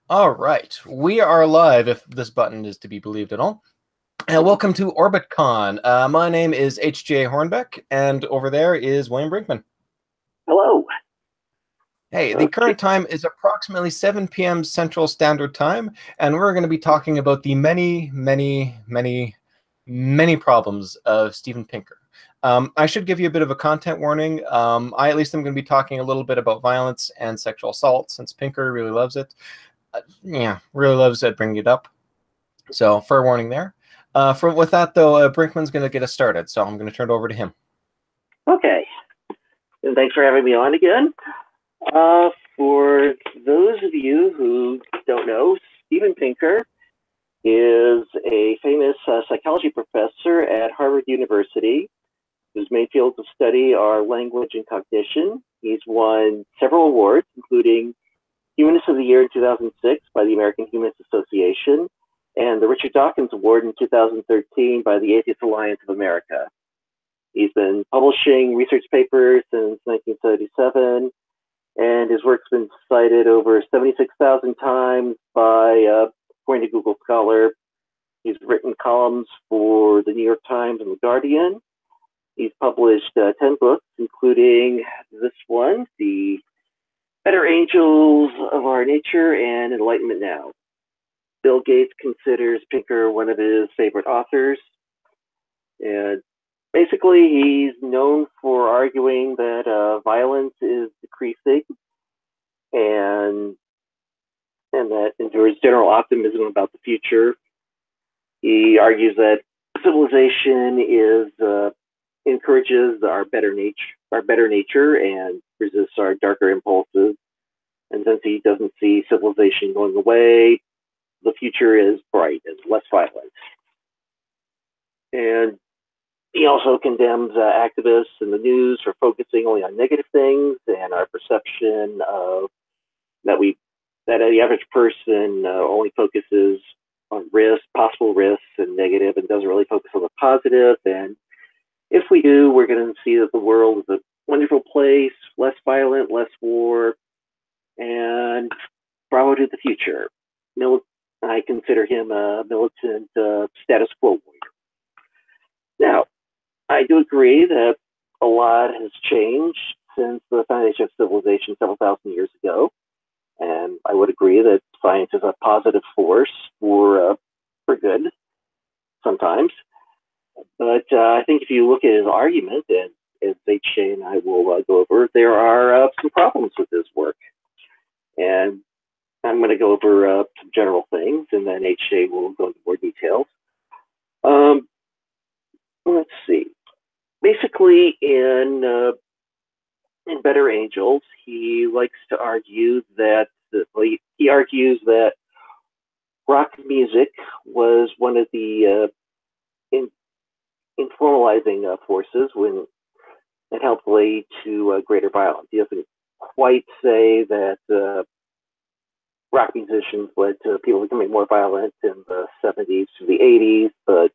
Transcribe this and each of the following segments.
All right, we are live if this button is to be believed at all. Welcome to OrbitCon. My name is HJ Hornbeck, and over there is William Brinkman. Hello. Hey, the Okay. current time is approximately 7 p.m. Central Standard Time, and we're going to be talking about the many problems of Steven Pinker. I should give you a bit of a content warning. I at least am going to be talking a little bit about violence and sexual assault, since Pinker really loves it. Yeah, really loves it bringing it up. So, fair warning there. With that, though, Brinkman's going to get us started, so I'm going to turn it over to him. Okay. And thanks for having me on again. For those of you who don't know, Steven Pinker is a famous psychology professor at Harvard University, whose main fields of study are language and cognition. He's won several awards, including Humanist of the Year in 2006 by the American Humanist Association, and the Richard Dawkins Award in 2013 by the Atheist Alliance of America. He's been publishing research papers since 1977, and his work's been cited over 76,000 times by, according to Google Scholar. He's written columns for the New York Times and the Guardian. He's published 10 books, including this one, The Better Angels of Our Nature and Enlightenment Now. Bill Gates considers Pinker one of his favorite authors. And basically, he's known for arguing that violence is decreasing, and that there is general optimism about the future. He argues that civilization encourages our better nature, and resists our darker impulses. And since he doesn't see civilization going away, the future is bright and less violent. And he also condemns activists in the news for focusing only on negative things, and our perception of that the average person only focuses on possible risks, and negative, and doesn't really focus on the positive. And if we do, we're going to see that the world is a wonderful place, less violent, less war, and bravo to the future. I consider him a militant status quo warrior. Now, I do agree that a lot has changed since the foundation of civilization several thousand years ago, and I would agree that science is a positive force for good sometimes. But I think if you look at his argument, and as H.J. and I will go over, there are some problems with his work. And I'm going to go over some general things, and then H.J. will go into more details. Let's see. Basically, in Better Angels, he likes to argue that rock music was one of the informalizing forces when it helped lead to greater violence. He doesn't quite say that rock musicians led to people becoming more violent in the 70s to the 80s, but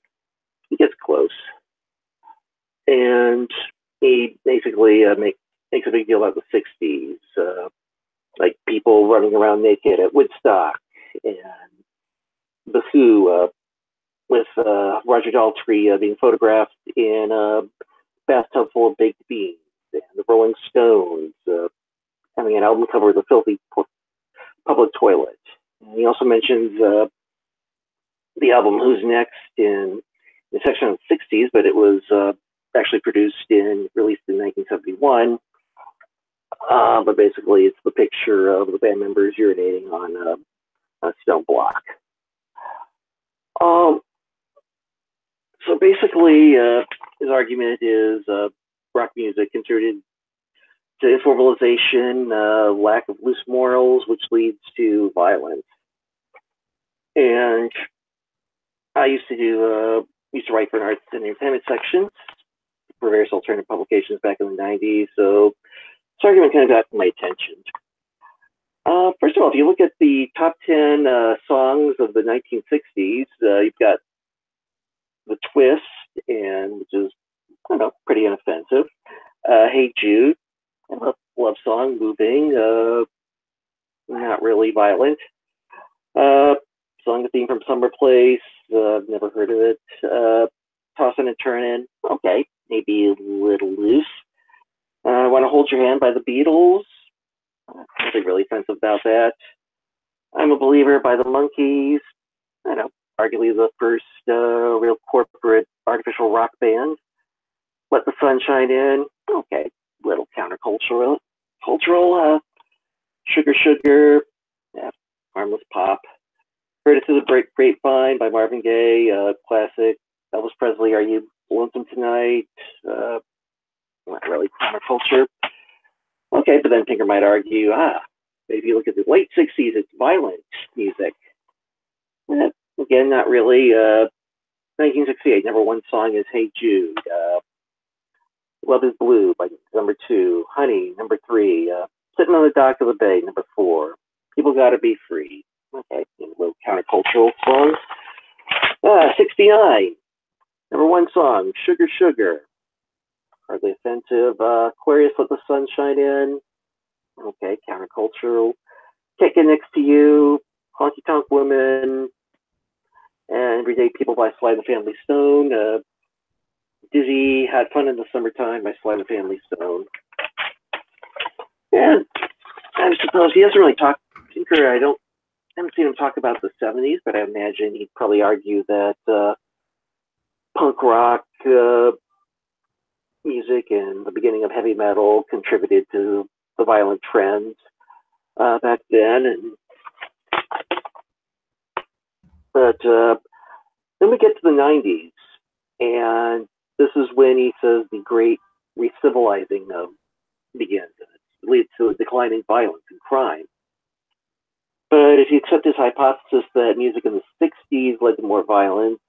he gets close. And he basically makes a big deal about the 60s, like people running around naked at Woodstock, and The Who, with Roger Daltrey being photographed in a bathtub full of baked beans, and the Rolling Stones having an album cover of the filthy public toilet. And he also mentions the album Who's Next in the section of the 60s, but it was actually released in 1971. But basically, it's the picture of the band members urinating on a stone block. So basically, his argument is rock music contributed to informalization, lack of loose morals, which leads to violence. And I used to write for an arts and entertainment section for various alternative publications back in the 90s. So this argument kind of got my attention. First of all, if you look at the top 10 songs of the 1960s, you've got The Twist, which is, I don't know, pretty inoffensive. Hey Jude, a love song, moving, not really violent. Song the theme from Summer Place. I've never heard of it. Tossin' and Turnin'. Okay, maybe a little loose. I Want to Hold Your Hand by the Beatles. Nothing really offensive about that. I'm a Believer by the Monkees. I know, arguably the first real corporate artificial rock band. Let the Sun Shine In. Okay, little countercultural. Sugar Sugar. Yeah, harmless pop. Heard It Through the Grapevine by Marvin Gaye. Classic. Elvis Presley, Are You Lonesome Tonight? Not really counterculture. Okay, but then Pinker might argue, maybe you look at the late 60s, it's violent music. Again, not really. 1968, number one song is Hey Jude. Love is Blue by number 2. Honey, number 3. Sitting on the Dock of the Bay, number 4. People Gotta Be Free. Okay, a little countercultural song. 69, number 1 song, Sugar Sugar. Hardly offensive. Aquarius, Let the Sun Shine In. Okay, countercultural. Kicking Next to You, Honky Tonk Woman, and Everyday People by Sly and the Family Stone. Dizzy, Had Fun in the Summertime by Sly and the Family Stone. And I suppose he doesn't really talk, Tinker, I haven't seen him talk about the 70s, but I imagine he'd probably argue that punk rock music and the beginning of heavy metal contributed to the violent trends back then. But then we get to the 90s, and this is when he says the great re-civilizing begins. It leads to a decline in violence and crime. But if you accept his hypothesis that music in the 60s led to more violence,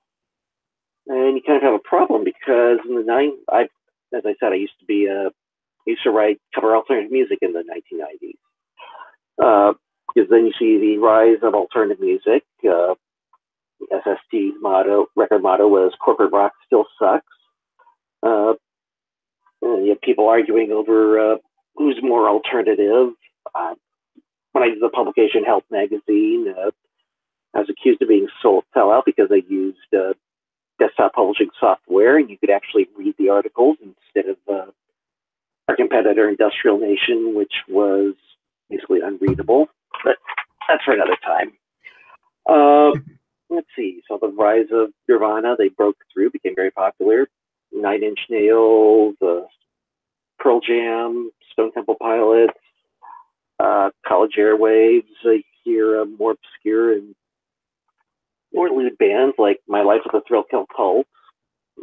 then you kind of have a problem, because in the 90s, as I said, I used to write cover alternative music in the 1990s. Because then you see the rise of alternative music. SST's record motto was "Corporate rock still sucks." And you have people arguing over who's more alternative. When I did the publication Health Magazine, I was accused of being sellout because I used desktop publishing software, and you could actually read the articles instead of our competitor, Industrial Nation, which was basically unreadable. But that's for another time. Let's see. So the rise of Nirvana, they broke through, became very popular. 9 Inch Nails, Pearl Jam, Stone Temple Pilots, College Airwaves. I hear more obscure and more lewd bands like My Life with a Thrill Kill Cult.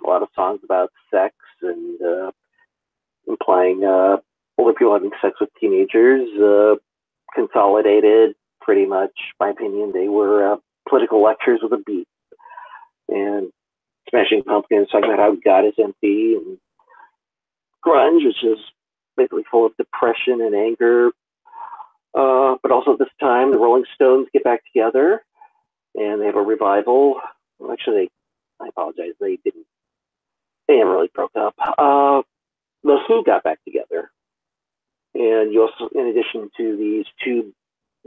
A lot of songs about sex and implying older people having sex with teenagers. Consolidated, pretty much, my opinion, they were political lectures with a beat. And Smashing Pumpkins talking about how God is empty, and grunge, which is basically full of depression and anger. But also at this time, the Rolling Stones get back together, and they have a revival. Well, actually, I apologize, they never really broke up. The Who got back together. And you also, in addition to these two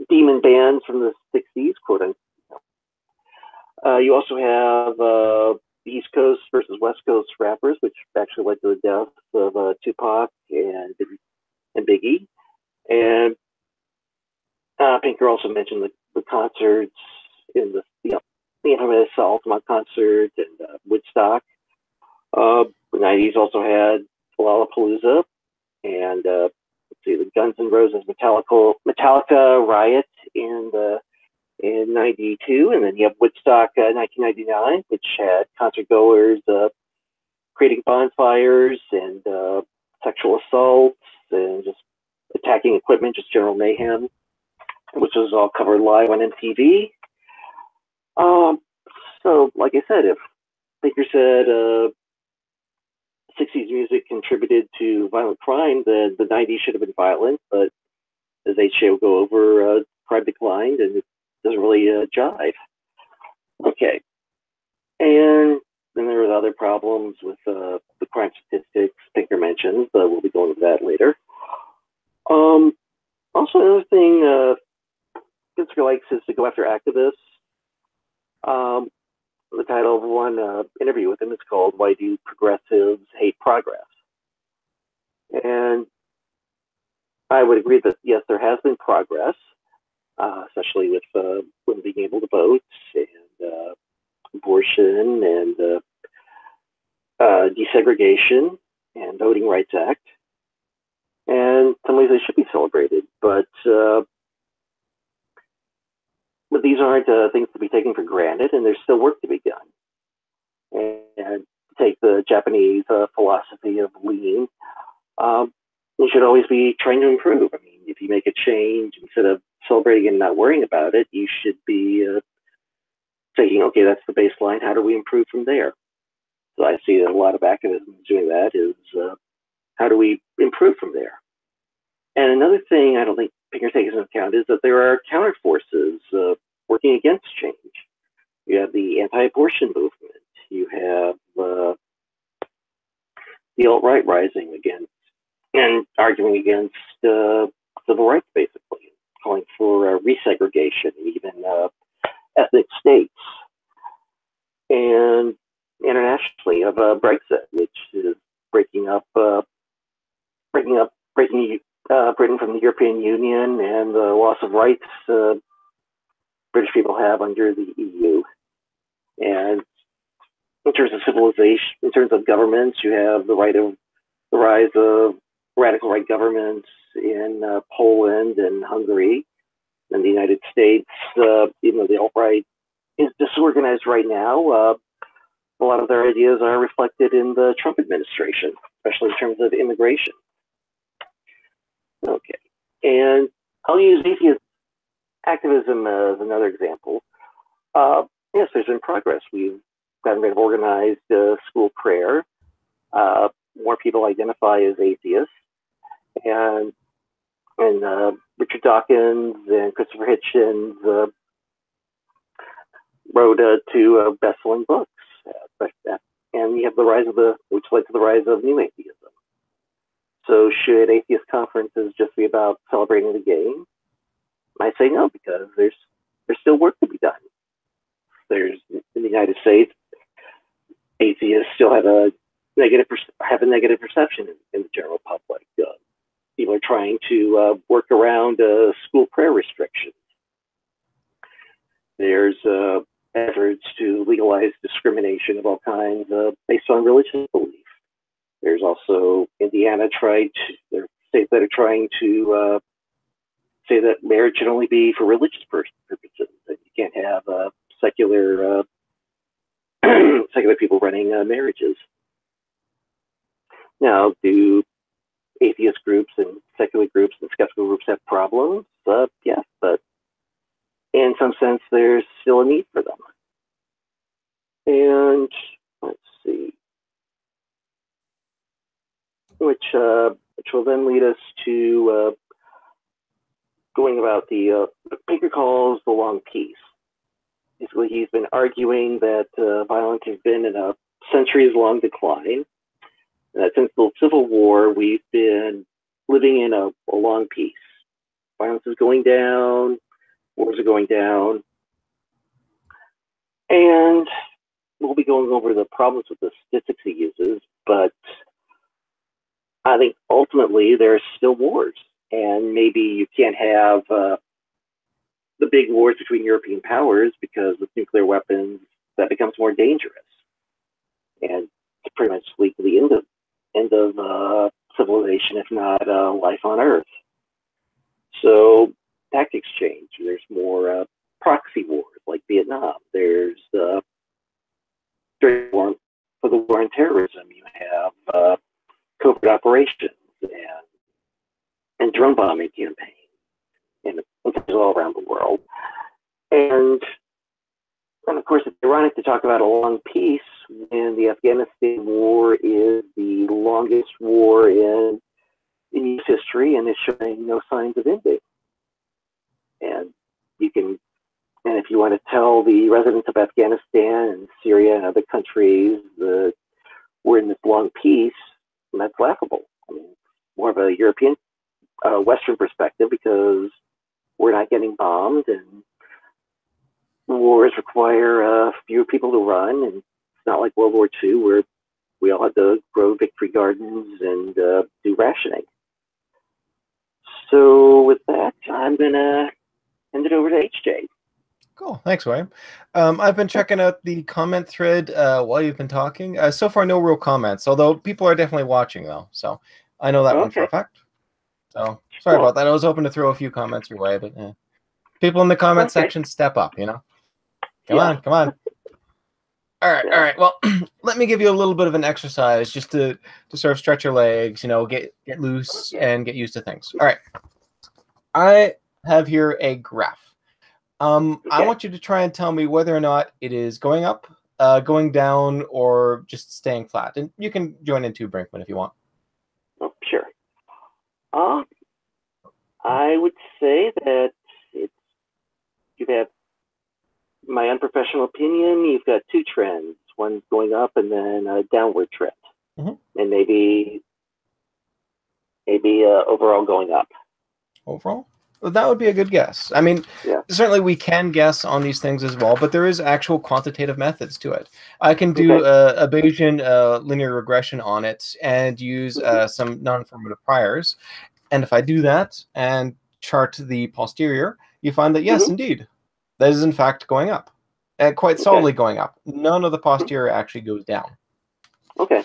demon bands from the 60s, quote unquote, you also have East Coast versus West Coast rappers, which actually led to the deaths of Tupac and Biggie. And Pinker also mentioned the concerts in the infamous Altamont concert and Woodstock. The 90s also had Lollapalooza and let's see, the Guns N' Roses Metallica riot in 92, and then you have Woodstock 1999, which had concert goers creating bonfires and sexual assaults and just attacking equipment, just general mayhem, which was all covered live on MTV. So, like I said, if Baker said 60s music contributed to violent crime, then the 90s should have been violent, but as HJ will go over, crime declined, and it doesn't really jive. Okay. And then there were other problems with the crime statistics Pinker mentioned, but we'll be going over that later. Also, another thing, because Mr. likes is to go after activists. The title of one interview with him is called "Why Do Progressives Hate Progress?" And I would agree that yes, there has been progress, especially with women being able to vote and abortion and desegregation and Voting Rights Act. And in some ways they should be celebrated, but these aren't things to be taken for granted, and there's still work to be done. And take the Japanese philosophy of lean, you should always be trying to improve. I mean, if you make a change, instead of celebrating and not worrying about it, you should be thinking, okay, that's the baseline. How do we improve from there? So I see a lot of activism doing that is how do we improve from there? And another thing I don't think Pinker takes into account is that there are counter forces working against change. You have the anti-abortion movement. You have the alt-right rising against and arguing against civil rights, basically, calling for resegregation, even ethnic states. And internationally, of Brexit, which is breaking Britain from the European Union and the loss of rights British people have under the EU. And in terms of civilization, in terms of governments, you have the rise of radical right governments in Poland and Hungary. In the United States, even though the alt-right is disorganized right now, a lot of their ideas are reflected in the Trump administration, especially in terms of immigration. Okay, and I'll use atheist activism as another example. Yes, there's been progress. We've gotten rid of organized school prayer. More people identify as atheists, and Richard Dawkins and Christopher Hitchens wrote two best-selling books, and you have the rise of which led to the rise of new atheism. So should atheist conferences just be about celebrating the game? I say no, because there's still work to be done. There's in the United States, atheists still have a negative perception in the general public. People are trying to work around school prayer restrictions. There's efforts to legalize discrimination of all kinds based on religious belief. There's also Indiana there are states that are trying to say that marriage should only be for religious purposes, that you can't have secular people running marriages. Now, do atheist groups and secular groups and skeptical groups have problems? Yes, but in some sense, there's still a need for them. And let's see, which will then lead us to going about the Pinker calls the long peace. Basically, he's been arguing that violence has been in a centuries-long decline. That since the Civil War, we've been living in a long peace. Violence is going down, wars are going down, and we'll be going over the problems with the statistics he uses, but I think ultimately there's still wars, and maybe you can't have the big wars between European powers, because with nuclear weapons, that becomes more dangerous. And it's pretty much lead to the end of civilization, if not life on Earth. So tactics change. There's more proxy wars like Vietnam. There's for the war on terrorism, you have covert operations and drone bombing campaigns, and all around the world. And of course, it's ironic to talk about a long peace when the Afghanistan war is the longest war in U.S. history and is showing no signs of ending. And if you want to tell the residents of Afghanistan and Syria and other countries that we're in this long peace, that's laughable. I mean, more of a European, Western perspective, because we're not getting bombed and wars require fewer people to run, and it's not like World War II where we all had to grow victory gardens and do rationing. So with that, I'm going to hand it over to HJ. Cool. Thanks, William. I've been checking out the comment thread while you've been talking. So far, no real comments, although people are definitely watching, though. So I know that one for a fact. So sorry about that. I was hoping to throw a few comments your way, but people in the comment section step up, you know? Come on, come on. All right, all right. Well, let me give you a little bit of an exercise just to sort of stretch your legs, you know, get loose and get used to things. All right. I have here a graph. I want you to try and tell me whether or not it is going up, going down, or just staying flat. And you can join in too, Brinkman, if you want. Oh, sure. I would say that you have, my unprofessional opinion, you've got two trends. One's going up and then a downward trend. And maybe overall going up. Overall? Well, that would be a good guess. I mean, certainly we can guess on these things as well, but there is actual quantitative methods to it. I can do a Bayesian linear regression on it and use some non-informative priors. And if I do that and chart the posterior, you find that, yes, indeed, that is in fact going up. And quite solidly going up. None of the posterior actually goes down. Okay.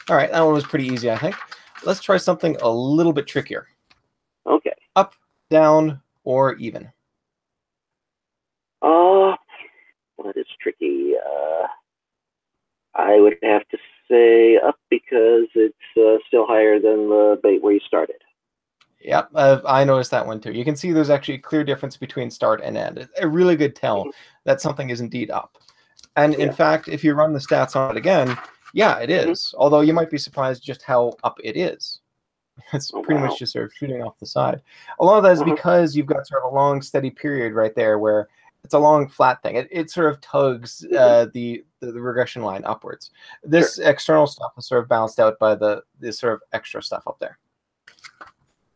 All right, that one was pretty easy, I think. Let's try something a little bit trickier. Okay. Up, down, or even? That is tricky. I would have to say up because it's still higher than the bait where you started. Yep, I noticed that one too. You can see there's actually a clear difference between start and end. It's a really good tell that something is indeed up. And in fact, if you run the stats on it again, yeah, it is. Although you might be surprised just how up it is. It's pretty much just sort of shooting off the side. A lot of that is because you've got sort of a long, steady period right there where it's a long, flat thing. It sort of tugs the regression line upwards. This external stuff is sort of balanced out by the sort of extra stuff up there.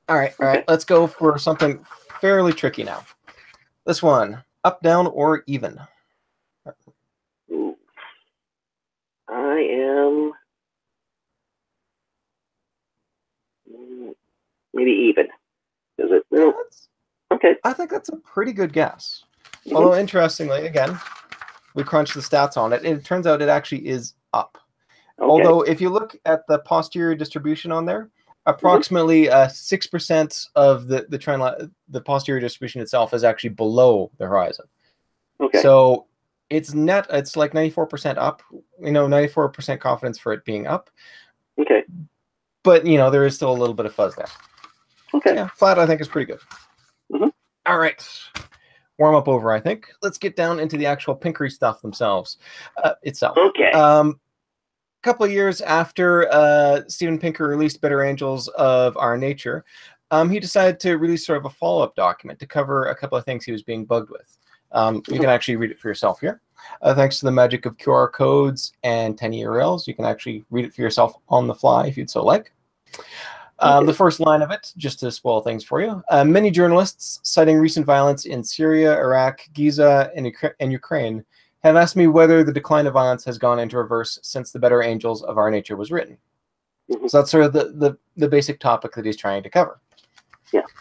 All right, all right. Let's go for something fairly tricky now. This one, up, down, or even? I am maybe even. Is it? Yeah, okay. I think that's a pretty good guess. Although, interestingly, again, we crunched the stats on it, and it turns out it actually is up. Although, if you look at the posterior distribution on there, approximately 6% of the trend line, the posterior distribution itself is actually below the horizon. So it's net. It's like 94% up. You know, 94% confidence for it being up. But you know, there is still a little bit of fuzz there. So, yeah, flat I think is pretty good. All right, warm up over. I think let's get down into the actual pinkery stuff themselves. A couple of years after Steven Pinker released Better Angels of Our Nature, he decided to release sort of a follow-up document to cover a couple of things he was being bugged with. You can actually read it for yourself here. Thanks to the magic of QR codes and 10 URLs, you can actually read it for yourself on the fly if you'd so like. The first line of it, just to spoil things for you, many journalists, citing recent violence in Syria, Iraq, Giza, and Ukraine, have asked me whether the decline of violence has gone into reverse since the Better Angels of Our Nature was written. So that's sort of the basic topic that he's trying to cover.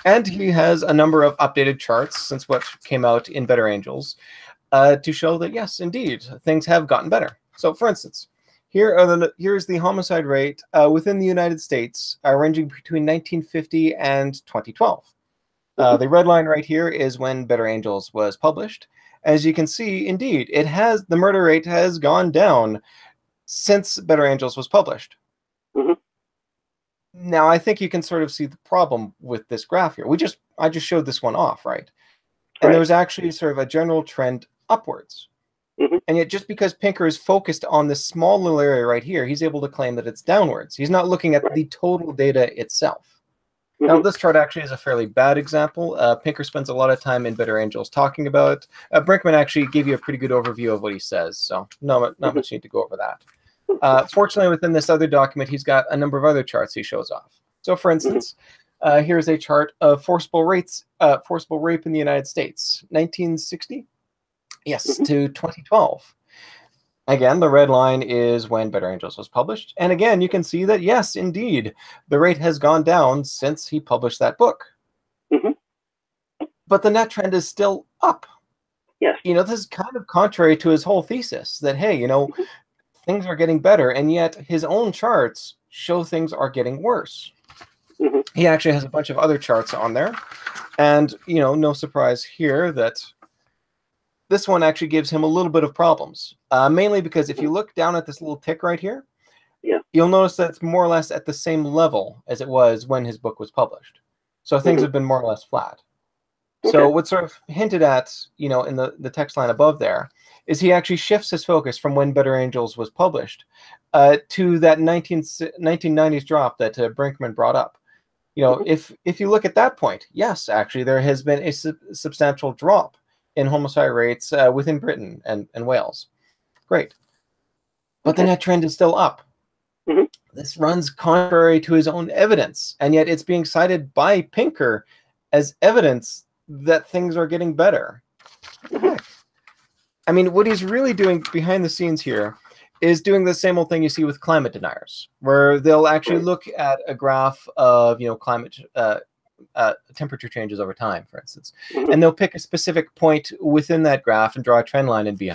And he has a number of updated charts since what came out in Better Angels to show that, yes, indeed, things have gotten better. So, for instance, here's the homicide rate within the United States ranging between 1950 and 2012. The red line right here is when Better Angels was published. As you can see, indeed, the murder rate has gone down since Better Angels was published. Now, I think you can sort of see the problem with this graph here. I just showed this one off, right? And there was actually sort of a general trend upwards. And yet, just because Pinker is focused on this small little area right here, he's able to claim that it's downwards. He's not looking at the total data itself. Now, this chart actually is a fairly bad example. Pinker spends a lot of time in Better Angels talking about it. Brinkman actually gave you a pretty good overview of what he says, so not much need to go over that. Fortunately, within this other document, he's got a number of other charts he shows off. So, for instance, here's a chart of forcible rape in the United States. 1960, Yes, to 2012. Again, the red line is when Better Angels was published. And again, you can see that, yes, indeed, the rate has gone down since he published that book. But the net trend is still up. Yes. This is kind of contrary to his whole thesis that, hey, things are getting better. And yet his own charts show things are getting worse. He actually has a bunch of other charts on there. And, no surprise here that this one actually gives him a little bit of problems, mainly because if you look down at this little tick right here, you'll notice that it's more or less at the same level as it was when his book was published. So things have been more or less flat. So what's sort of hinted at, in the text line above there, is he actually shifts his focus from when Better Angels was published to that 1990s drop that Brinkman brought up. If you look at that point, yes, actually, there has been a substantial drop in homicide rates within Britain and Wales. Great. But the net trend is still up. This runs contrary to his own evidence, and yet it's being cited by Pinker as evidence that things are getting better. I mean, what he's really doing behind the scenes here is doing the same old thing you see with climate deniers, where they'll actually look at a graph of, climate temperature changes over time, for instance, and they'll pick a specific point within that graph and draw a trend line and be,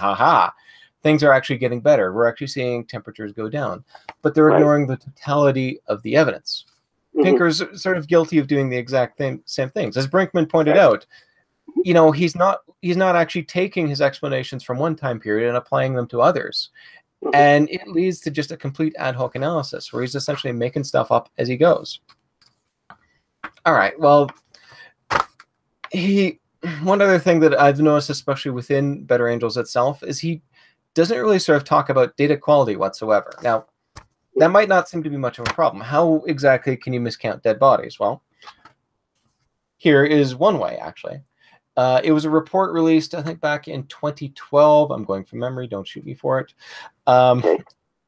things are actually getting better. We're actually seeing temperatures go down, but they're ignoring the totality of the evidence. Pinker's sort of guilty of doing the exact same things. As Brinkman pointed out, he's not actually taking his explanations from one time period and applying them to others. And it leads to just a complete ad hoc analysis where he's essentially making stuff up as he goes. All right, well, one other thing that I've noticed, especially within Better Angels itself, is he doesn't really sort of talk about data quality whatsoever. Now, that might not seem to be much of a problem. How exactly can you miscount dead bodies? Well, here is one way, actually. It was a report released, I think, back in 2012. I'm going from memory. Don't shoot me for it.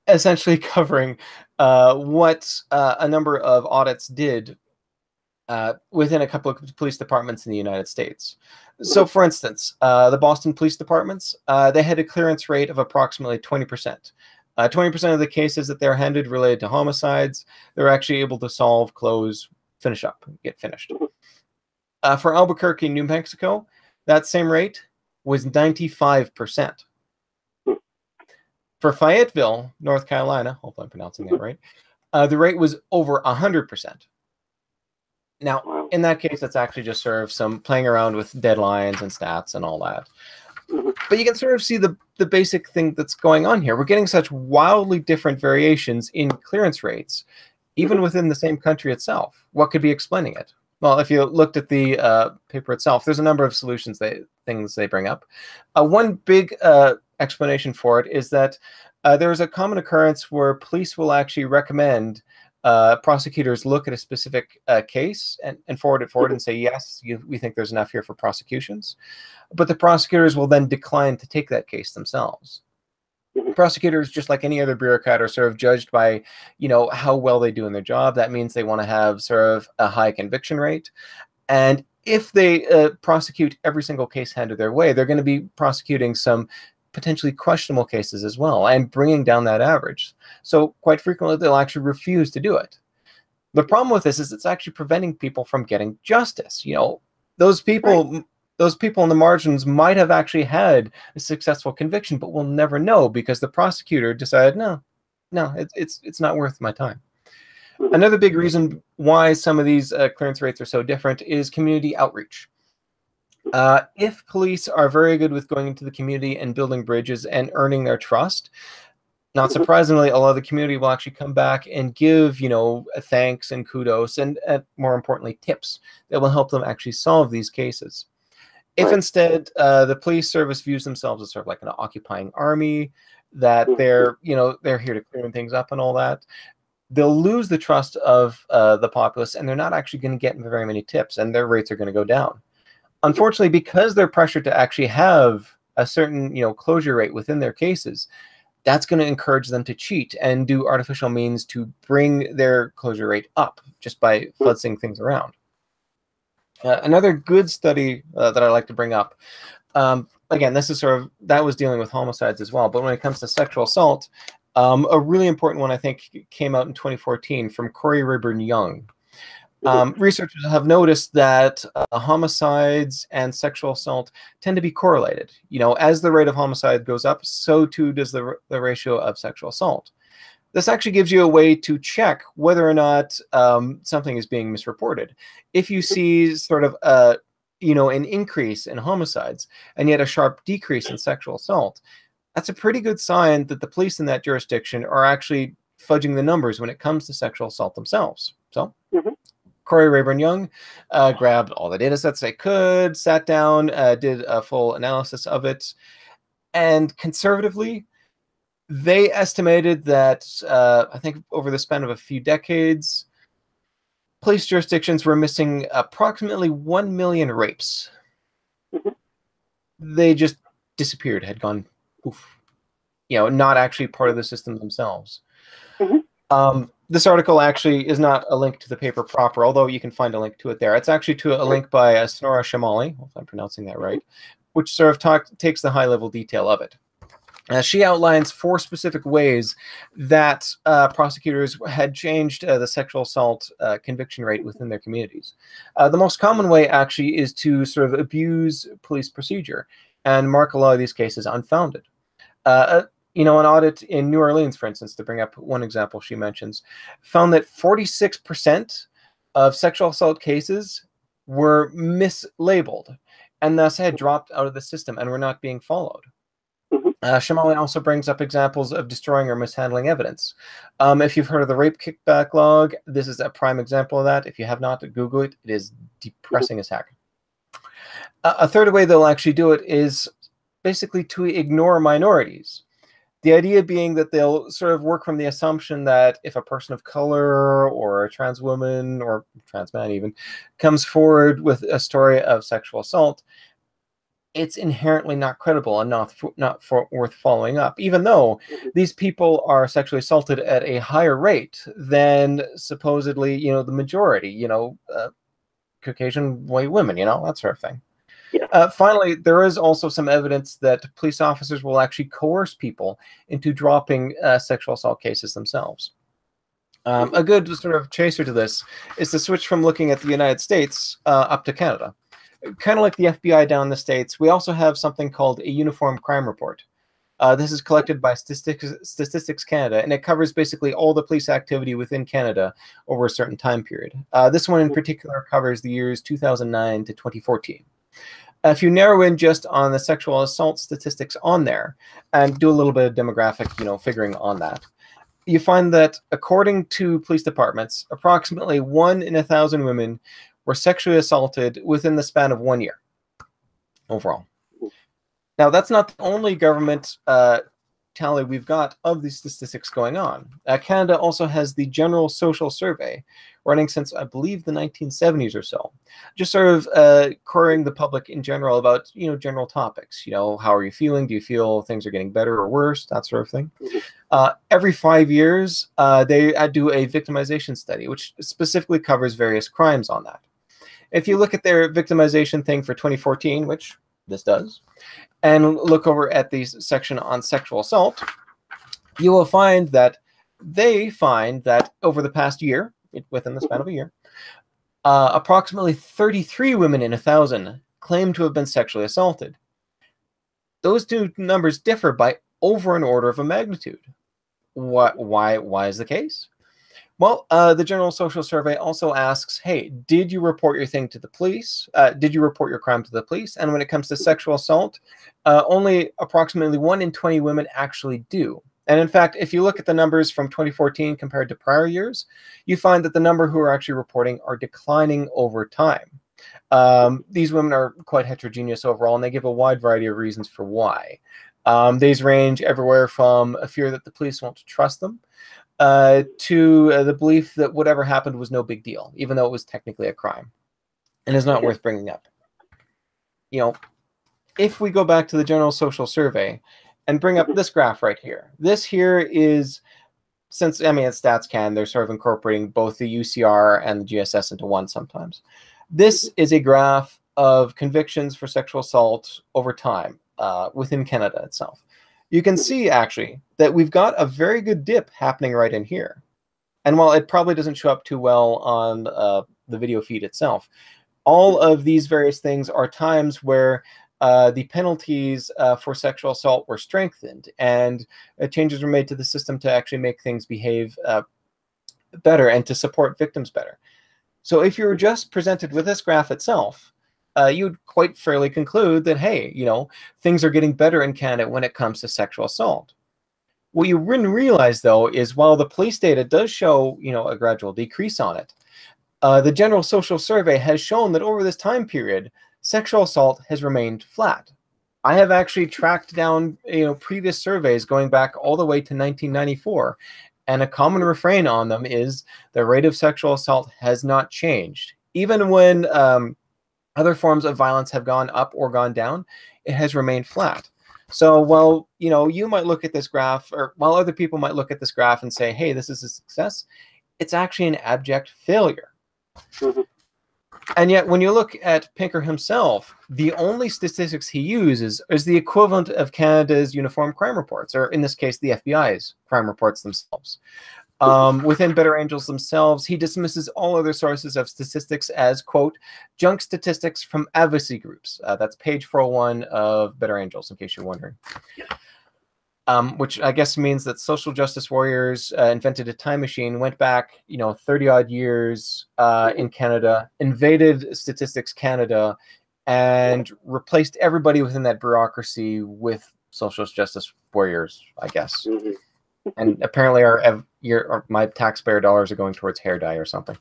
Essentially covering what a number of audits did within a couple of police departments in the United States. So, for instance, the Boston Police Departments, they had a clearance rate of approximately 20%. 20% of the cases that they're handed related to homicides, they're actually able to solve, close, finish up, get finished. For Albuquerque, New Mexico, that same rate was 95%. For Fayetteville, North Carolina, hope I'm pronouncing that right, the rate was over 100%. Now, in that case, that's actually just sort of some playing around with deadlines and stats and all that. But you can sort of see the basic thing that's going on here. We're getting such wildly different variations in clearance rates, even within the same country itself. What could be explaining it? Well, if you looked at the paper itself, there's a number of things they bring up. One big explanation for it is that there is a common occurrence where police will actually recommend prosecutors look at a specific case and forward it forward and say, yes, we think there's enough here for prosecutions. But the prosecutors will then decline to take that case themselves. Prosecutors, just like any other bureaucrat, are sort of judged by, how well they do in their job. That means they want to have sort of a high conviction rate. And if they prosecute every single case handed their way, they're going to be prosecuting some potentially questionable cases as well and bringing down that average. So quite frequently, they'll actually refuse to do it. The problem with this is it's actually preventing people from getting justice. Those people in the margins might have actually had a successful conviction, but we'll never know because the prosecutor decided, no, it's not worth my time. Another big reason why some of these clearance rates are so different is community outreach. If police are very good with going into the community and building bridges and earning their trust, not surprisingly, a lot of the community will actually come back and give, thanks and kudos and more importantly, tips that will help them actually solve these cases. If instead the police service views themselves as sort of like an occupying army, that they're here to clear things up and all that, they'll lose the trust of the populace, and they're not actually going to get very many tips, and their rates are going to go down. Unfortunately, because they're pressured to actually have a certain closure rate within their cases, that's going to encourage them to cheat and do artificial means to bring their closure rate up just by futzing things around. Another good study that I like to bring up again, this is sort of, that was dealing with homicides as well. But when it comes to sexual assault, a really important one, I think, came out in 2014 from Corey Rayburn Young. Researchers have noticed that homicides and sexual assault tend to be correlated. You know, as the rate of homicide goes up, so too does the ratio of sexual assault. This actually gives you a way to check whether or not something is being misreported. If you see sort of an increase in homicides and yet a sharp decrease in sexual assault, that's a pretty good sign that the police in that jurisdiction are actually fudging the numbers when it comes to sexual assault themselves. So Corey Rayburn Young grabbed all the data sets they could, sat down, did a full analysis of it, and conservatively, they estimated that, I think over the span of a few decades, police jurisdictions were missing approximately 1 million rapes. They just disappeared, had gone poof. You know, not actually part of the system themselves. This article actually is not a link to the paper proper, although you can find a link to it there. It's actually to a link by Soraya Chemaly, if I'm pronouncing that right, which sort of takes the high-level detail of it. She outlines 4 specific ways that prosecutors had changed the sexual assault conviction rate within their communities. The most common way actually is to sort of abuse police procedure and mark a lot of these cases unfounded. You know, an audit in New Orleans, for instance, to bring up one example she mentions, found that 46% of sexual assault cases were mislabeled and thus had dropped out of the system and were not being followed. Chemaly also brings up examples of destroying or mishandling evidence. If you've heard of the rape kickback log, this is a prime example of that. If you have not, Google it. It is depressing as heck. A third way they'll actually do it is basically to ignore minorities. The idea being that they'll sort of work from the assumption that if a person of color or a trans woman or trans man even comes forward with a story of sexual assault, it's inherently not credible and not worth following up, even though these people are sexually assaulted at a higher rate than supposedly, you know, the majority, you know, Caucasian white women, you know, that sort of thing. Finally, there is also some evidence that police officers will actually coerce people into dropping sexual assault cases themselves. A good sort of chaser to this is to switch from looking at the United States up to Canada. Kind of like the FBI down in the States, we also have something called a Uniform Crime Report. This is collected by Statistics Canada, and it covers basically all the police activity within Canada over a certain time period. This one in particular covers the years 2009 to 2014. If you narrow in just on the sexual assault statistics on there and do a little bit of demographic, you know, figuring on that, you find that according to police departments, approximately 1 in 1,000 women were sexually assaulted within the span of 1 year overall. Now, that's not the only government tally we've got of these statistics going on. Canada also has the General Social Survey, running since, I believe, the 1970s or so, just sort of querying the public in general about, you know, general topics. You know, how are you feeling? Do you feel things are getting better or worse? That sort of thing. Every 5 years, they do a victimization study, which specifically covers various crimes on that. If you look at their victimization thing for 2014, which this does, and look over at the section on sexual assault, you will find that they find that over the past year, within the span of a year, approximately 33 women in 1,000 claim to have been sexually assaulted. Those two numbers differ by over an order of a magnitude. Why is the case? Well, the General Social Survey also asks, hey, did you report your thing to the police? Did you report your crime to the police? And when it comes to sexual assault, only approximately 1 in 20 women actually do. And in fact, if you look at the numbers from 2014 compared to prior years, you find that the number who are actually reporting are declining over time. These women are quite heterogeneous overall, and they give a wide variety of reasons for why. These range everywhere from a fear that the police won't trust them, to the belief that whatever happened was no big deal, even though it was technically a crime and is not worth bringing up. You know, if we go back to the General Social Survey and bring up this graph right here, this here is, since, I mean, it's StatsCan, they're sort of incorporating both the UCR and the GSS into one sometimes. This is a graph of convictions for sexual assault over time. within Canada itself. You can see actually that we've got a very good dip happening right in here. And while it probably doesn't show up too well on the video feed itself, all of these various things are times where the penalties for sexual assault were strengthened, and changes were made to the system to actually make things behave better and to support victims better. So if you were just presented with this graph itself, you'd quite fairly conclude that, hey, you know, things are getting better in Canada when it comes to sexual assault. What you wouldn't realize, though, is while the police data does show, you know, a gradual decrease on it, the General Social Survey has shown that over this time period, sexual assault has remained flat. I have actually tracked down, you know, previous surveys going back all the way to 1994, and a common refrain on them is the rate of sexual assault has not changed. Even when other forms of violence have gone up or gone down, it has remained flat. So while, you know, you might look at this graph, or while other people might look at this graph and say, hey, this is a success, it's actually an abject failure. And yet when you look at Pinker himself, the only statistics he uses is the equivalent of Canada's uniform crime reports, or in this case, the FBI's crime reports themselves. Within Better Angels themselves, he dismisses all other sources of statistics as, quote, junk statistics from advocacy groups. That's page 401 of Better Angels, in case you're wondering. Which I guess means that social justice warriors invented a time machine, went back, you know, 30-odd years in Canada, invaded Statistics Canada, and replaced everybody within that bureaucracy with social justice warriors, I guess. And apparently my taxpayer dollars are going towards hair dye or something.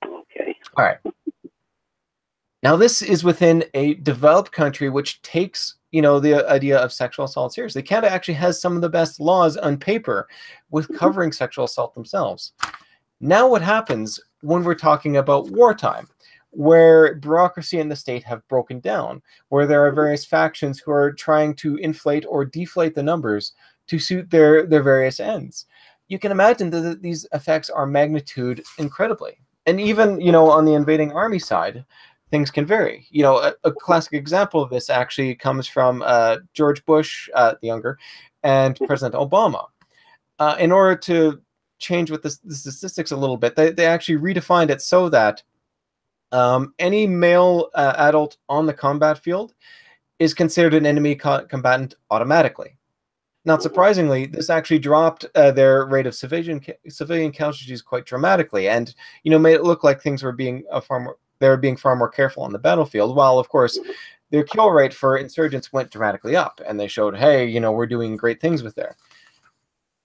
Okay. All right. Now, this is within a developed country which takes, you know, the idea of sexual assault seriously. Canada actually has some of the best laws on paper with covering sexual assault themselves. Now, what happens when we're talking about wartime, where bureaucracy and the state have broken down, where there are various factions who are trying to inflate or deflate the numbers to suit their various ends? You can imagine that these effects are magnitude incredibly. And even, you know, on the invading army side, things can vary. You know, a classic example of this actually comes from George Bush, the younger, and President Obama. In order to change with the statistics a little bit, they actually redefined it so that any male adult on the combat field is considered an enemy combatant automatically. Not surprisingly, this actually dropped their rate of civilian casualties quite dramatically, and, you know, made it look like things were being far more careful on the battlefield. While of course their kill rate for insurgents went dramatically up, and they showed, hey, you know, we're doing great things with there.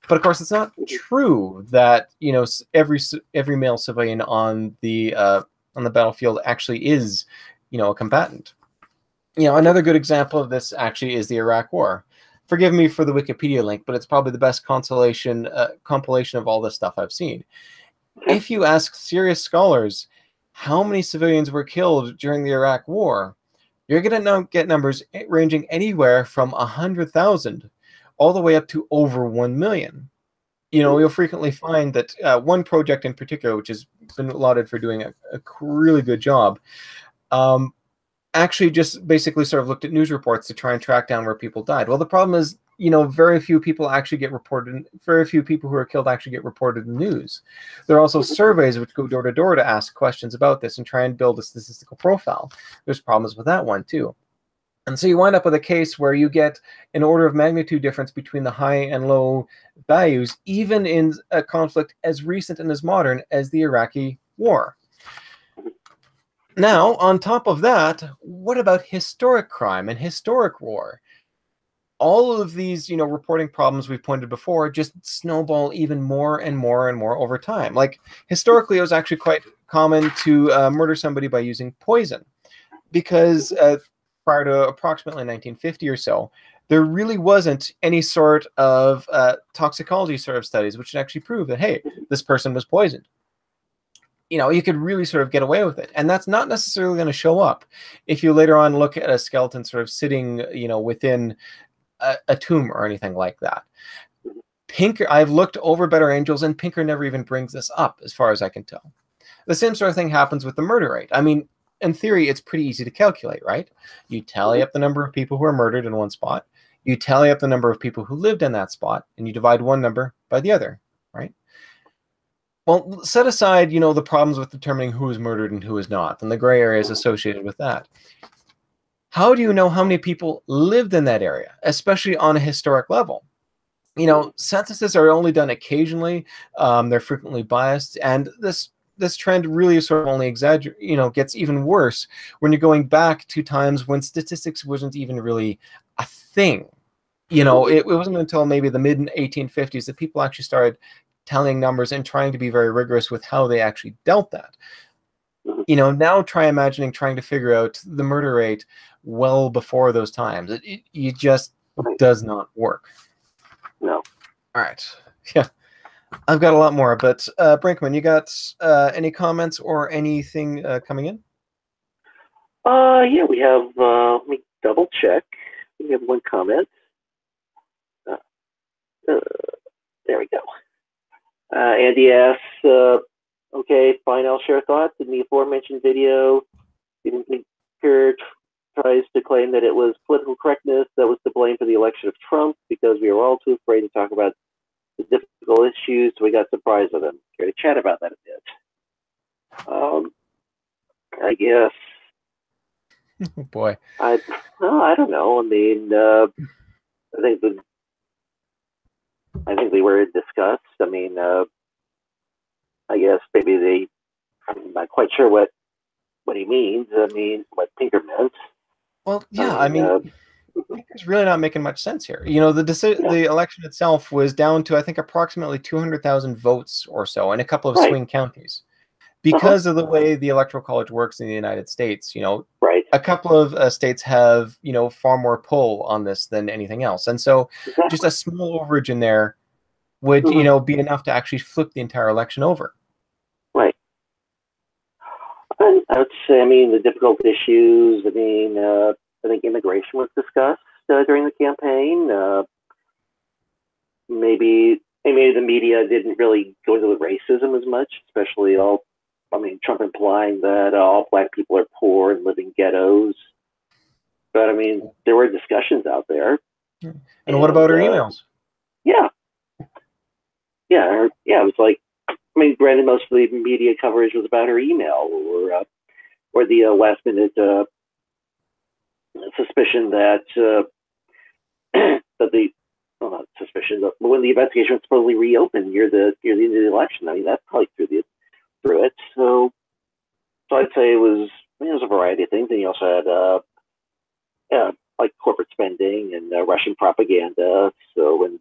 But of course, it's not true that, you know, every male civilian on the battlefield actually is, you know, a combatant. You know, another good example of this actually is the Iraq War. Forgive me for the Wikipedia link, but it's probably the best compilation of all this stuff I've seen. If you ask serious scholars how many civilians were killed during the Iraq War, you're going to get numbers ranging anywhere from 100,000 all the way up to over 1 million. You know, you'll frequently find that one project in particular, which has been lauded for doing a really good job, actually just basically sort of looked at news reports to try and track down where people died. Well, the problem is, you know, very few people actually get reported. Very few people who are killed actually get reported in the news. There are also surveys which go door to door to ask questions about this and try and build a statistical profile. There's problems with that one too. And so you wind up with a case where you get an order of magnitude difference between the high and low values, even in a conflict as recent and as modern as the Iraqi War. Now, on top of that, what about historic crime and historic war? All of these, you know, reporting problems we've pointed before just snowball even more and more and more over time. Like, historically, it was actually quite common to murder somebody by using poison, because prior to approximately 1950 or so, there really wasn't any sort of toxicology sort of studies which would actually prove that, hey, this person was poisoned. You know, you could really sort of get away with it. And that's not necessarily going to show up if you later on look at a skeleton sort of sitting, you know, within a tomb or anything like that. Pinker, I've looked over Better Angels, and Pinker never even brings this up as far as I can tell. The same sort of thing happens with the murder rate. I mean, in theory, it's pretty easy to calculate, right? You tally up the number of people who are murdered in one spot, you tally up the number of people who lived in that spot, and you divide one number by the other, right? Well, set aside, the problems with determining who is murdered and who is not, and the gray areas associated with that. How do you know how many people lived in that area, especially on a historic level? Censuses are only done occasionally. They're frequently biased, and this trend really sort of only gets even worse when you're going back to times when statistics wasn't even really a thing. It wasn't until maybe the mid 1850s that people actually started telling numbers and trying to be very rigorous with how they actually dealt that. Now try imagining trying to figure out the murder rate well before those times. It just does not work. No. All right. Yeah. I've got a lot more, but Brinkman, you got any comments or anything coming in? Yeah, we have, let me double check. We have one comment. There we go. Andy asks, okay, fine, I'll share thoughts. In the aforementioned video, Stephen Pinker tries to claim that it was political correctness that was to blame for the election of Trump because we were all too afraid to talk about the difficult issues, so we got surprised with him. Care to chat about that a bit? I guess. Oh boy. I don't know. I mean, I think they were discussed. I mean, I guess maybe I'm not quite sure what he means. I mean, what Pinker meant. Well, yeah, I mean it's really not making much sense here. The election itself was down to, I think, approximately 200,000 votes or so in a couple of swing counties. Because of the way the Electoral College works in the United States, a couple of states have, far more pull on this than anything else. And so just a small overage in there would, be enough to actually flip the entire election over. Right. I would say, I mean, the difficult issues, I mean, I think immigration was discussed during the campaign. Maybe the media didn't really go into the racism as much, especially Trump implying that all black people are poor and live in ghettos. But I mean, there were discussions out there. And what about her emails? Yeah. It was like, I mean, granted, most of the media coverage was about her email or the last minute suspicion that not suspicion, but when the investigation was supposedly reopened near the end of the election. I mean, that probably through it. So I'd say it was a variety of things. And you also had like corporate spending and Russian propaganda. So in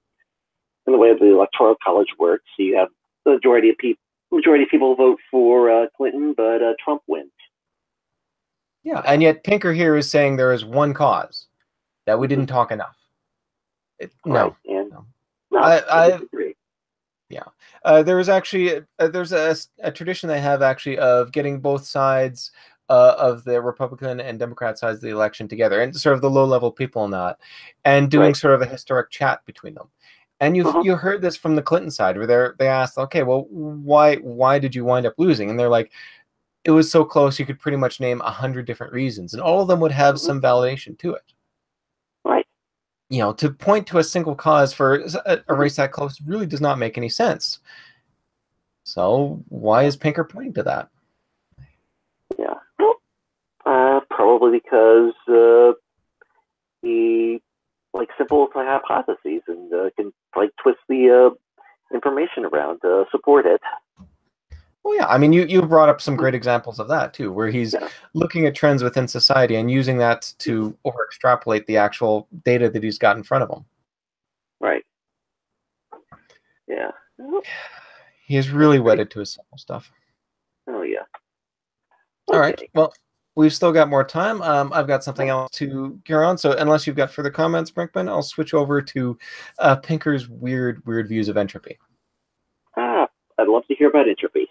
the way the Electoral College works, you have the majority of people vote for Clinton, but Trump wins. Yeah, and yet Pinker here is saying there is one cause that we didn't talk enough. No. I disagree. Yeah, there is actually there's a tradition they have actually of getting both sides of the Republican and Democrat sides of the election together, and sort of the low-level people in that, and doing sort of a historic chat between them. And you heard this from the Clinton side, where they asked, okay, well, why did you wind up losing? And they're like, it was so close, you could pretty much name 100 different reasons, and all of them would have some validation to it. Right. To point to a single cause for a race that close really does not make any sense. So why is Pinker pointing to that? Yeah. Probably because he likes simple hypotheses and can twist the information around to support it. Well, yeah. I mean, you brought up some great examples of that too, where he's looking at trends within society and using that to over-extrapolate the actual data that he's got in front of him. Right. Yeah. He is really wedded to his simple stuff. Oh, yeah. All right. Well, we've still got more time. I've got something else to get on. So unless you've got further comments, Brinkman, I'll switch over to Pinker's weird views of entropy. I'd love to hear about entropy.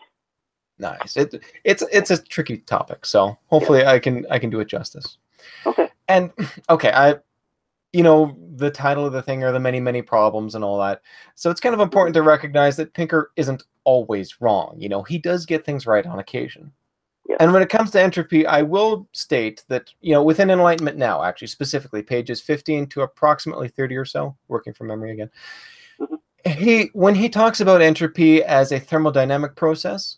Nice. It's a tricky topic, so hopefully I can do it justice. Okay. And okay, the title of the thing are the many problems and all that. So it's kind of important to recognize that Pinker isn't always wrong. He does get things right on occasion. Yeah. And when it comes to entropy, I will state that, within Enlightenment Now, actually, specifically pages 15 to approximately 30 or so, working from memory again, when he talks about entropy as a thermodynamic process,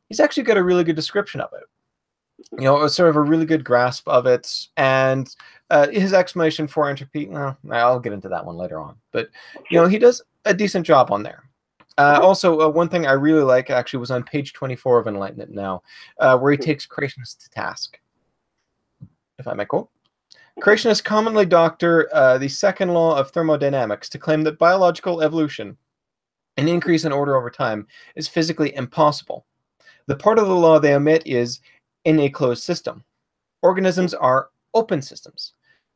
he's actually got a really good description of it. Sort of a really good grasp of it. And his explanation for entropy, well, I'll get into that one later on. But, he does a decent job on there. Also, one thing I really like actually was on page 24 of Enlightenment Now, where he takes creationists to task, if I may quote. Creationists commonly doctor the second law of thermodynamics to claim that biological evolution, an increase in order over time, is physically impossible. The part of the law they omit is in a closed system. Organisms are open systems.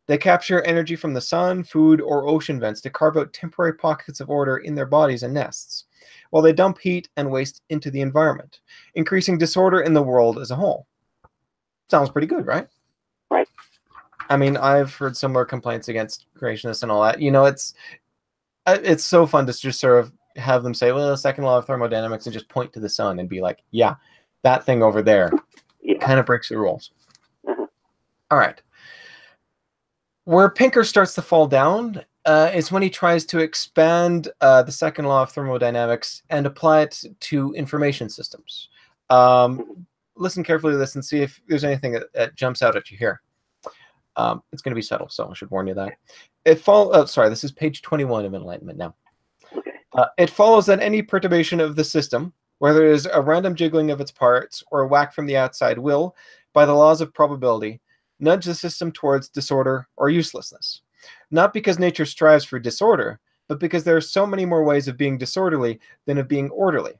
They capture energy from the sun, food, or ocean vents to carve out temporary pockets of order in their bodies and nests, while they dump heat and waste into the environment, increasing disorder in the world as a whole. Sounds pretty good, right? Right. I mean, I've heard similar complaints against creationists and all that. It's so fun to just sort of have them say, well, the second law of thermodynamics, and just point to the sun and be like, yeah, that thing over there kind of breaks the rules. All right. Where Pinker starts to fall down is when he tries to expand the second law of thermodynamics and apply it to information systems. Listen carefully to this and see if there's anything that jumps out at you here. It's going to be subtle, so I should warn you that. This is page 21 of Enlightenment Now. It follows that any perturbation of the system, whether it is a random jiggling of its parts or a whack from the outside, will, by the laws of probability, nudge the system towards disorder or uselessness. Not because nature strives for disorder, but because there are so many more ways of being disorderly than of being orderly.